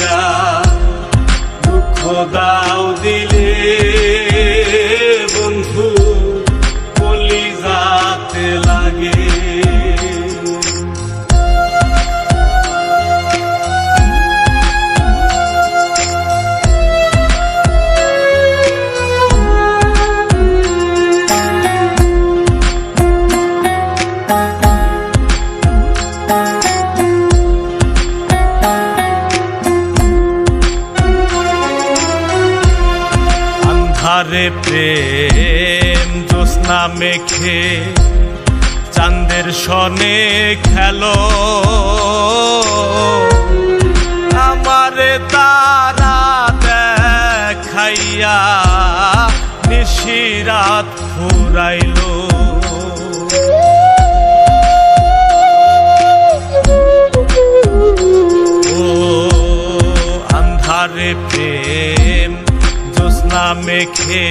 কইরা দুঃখ দাও দিলে বন্ধু কলিজাতে লাগে। আরে প্রেম জ্যোৎস্না মেখে চাঁদের সনে খেলো আমারে তারা দেখাইয়া নিশিরাত ফুরাইলো। ও আন্ধারে প্রেম জ্যোৎস্না মেখে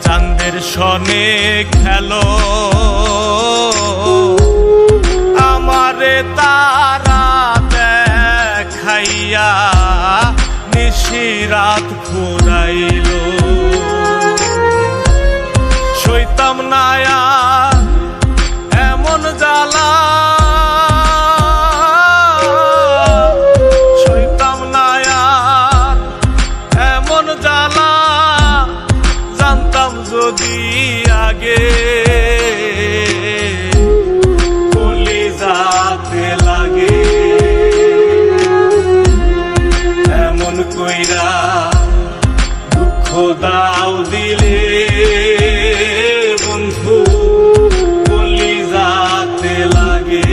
চাঁদের সনে খেলো আমারে তারা দেখাইয়া নিশিরাত ফুরাইলো। সইতাম না এমন জ্বালা, সইতাম না এমন জ্বালা, জানতাম যদি আগে কলিজাতে লাগে। এমন কইরা দুঃখ দাও দিলে বন্ধু কলিজাতে লাগে।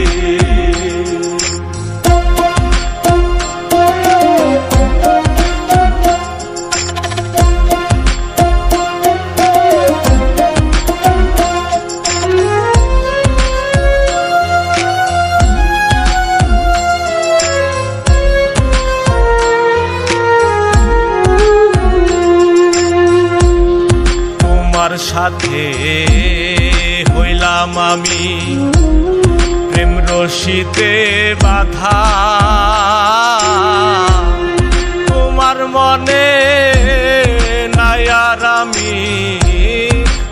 তোমার সাথে হইলাম আমি প্রেম রশিতে বাঁধা, তোমার মনে নাই আর আমি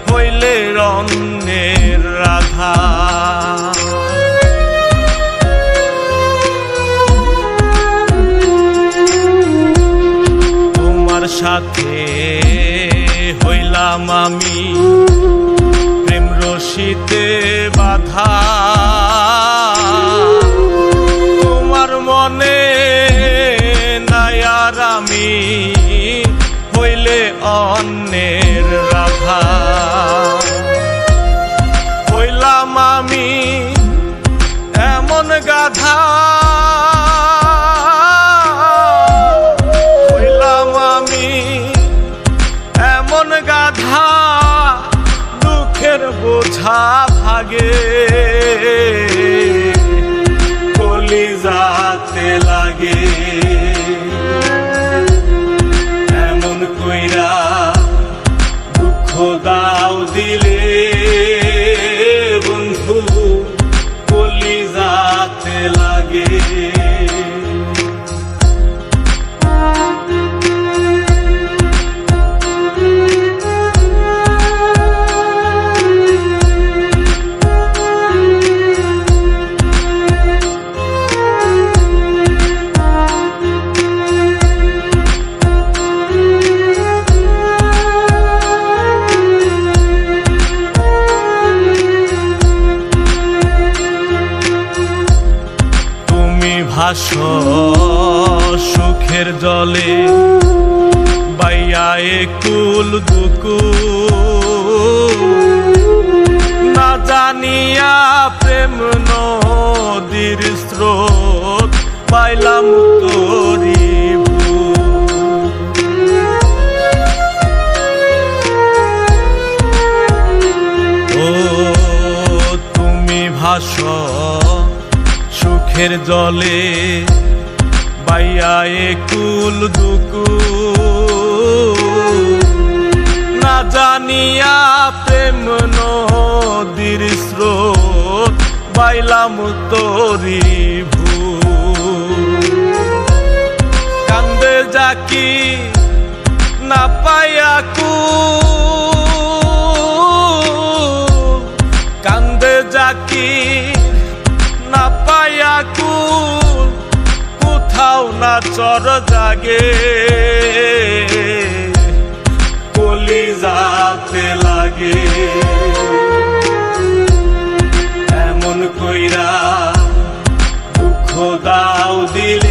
হইলে অন্যের রাধা। তোমার সাথে হইলাম আমি প্রেম রশিতে বাঁধা, তোমার মনে নাই আর আমি হইলে অন্যের রাধা। হইলাম আমি এমন গাধা, হইলাম আমি এমন গাধা, দুঃখের বোঝা ভাগে কলিজাতে লাগে। এমন কইরা দুঃখ দাও দিলে বন্ধু কলিজাতে লাগে। ভাসো সুখের জলে বাইয়া একুল দুকুল, না জানিয়া প্রেম নদীর স্রোত পাইলাম তোরি ভুল। ও তুমি ভাসো সুখের জলে বাইয়া একুল দুকুল, না জানিয়া প্রেম নদীর স্রোত পাইলাম তোরি ভুল। জাকি না পায়া কুল, কান্দে জাকি না পায়া কুল, কোথাও না চর জাগে কলিজাতে লাগে। এমন কইরা দুঃখ দাও দিলে